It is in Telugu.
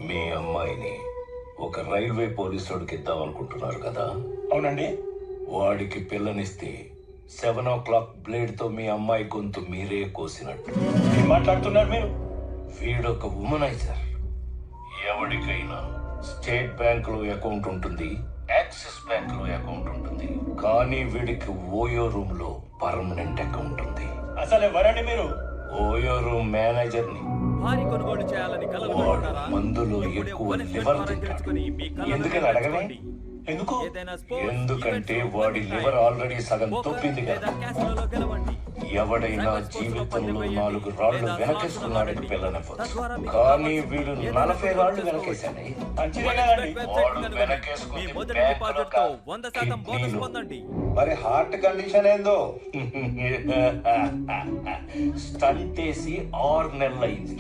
మీ అమ్మాయిని ఒక రైల్వే పోలీసుడికి ఇద్దాం అనుకుంటున్నారు కదా? అవునండి. వాడికి పిల్లనిస్తే 7 o'clock బ్లేడ్ తో మీ అమ్మాయి గొంతు మీరే కోసినట్టు. ఏం మాట్లాడుతున్నారు మీరు? వీడొక ఉమనైజర్. ఎవరికైనా స్టేట్ బ్యాంక్ లో అకౌంట్ ఉంటుంది, యాక్సిస్ బ్యాంక్ లో అకౌంట్ ఉంటుంది, కానీ వీడికి ఓయో రూమ్ లో పర్మనెంట్ అకౌంట్ ఉంది. అసలు ఎవరండి మీరు? ఓయో రూమ్ మేనేజర్ ని. భారీ కొనుగోలు చేయాలని కలలు వాడు కంటున్నారా? మందులో ఇప్పుడే ఎక్కువ ఓపెన్ లివర్ ద్వారా తింటాడు. తెలుసుకొని మీ కలలు ఎందుకని అడగవే? నెరవేర్చుకోండి. ఎందుకు? ఏదైనా స్పోర్ట్స్, ఎందుకంటే ఈవెంట్స్, వాడి ఉంటాయి. లివర్ ఆల్రెడీ సగం పోకర్ తొప్పింది లేదా కదా. క్యాసినోలో గెలవండి. ఎవడైనా సైబర్ స్పోర్ట్స్ లో జీవితంలో పద్దెనిమిది 4 రాళ్లు లేదా వెనకేసుకున్నాడని స్లాట్స్ పిల్లనవ్వచ్చు, తద్వారా మీకు కానీ కావాల్సిన వీడు ఏదైనా 40 రాళ్లు చేసుకోవచ్చు. వెనకేశాడే. మంచిదేనండి. వాడు వెనకేసుకుంది మీ మొదటి బ్యాంకులో డిపాజిట్ తో కాదు, 100% బోనస్ కిడ్నీలో. పొందండి. మరి హార్ట్ కండిషన్ ఏందో? స్టంట్ వేసి 6 నెలలైంది.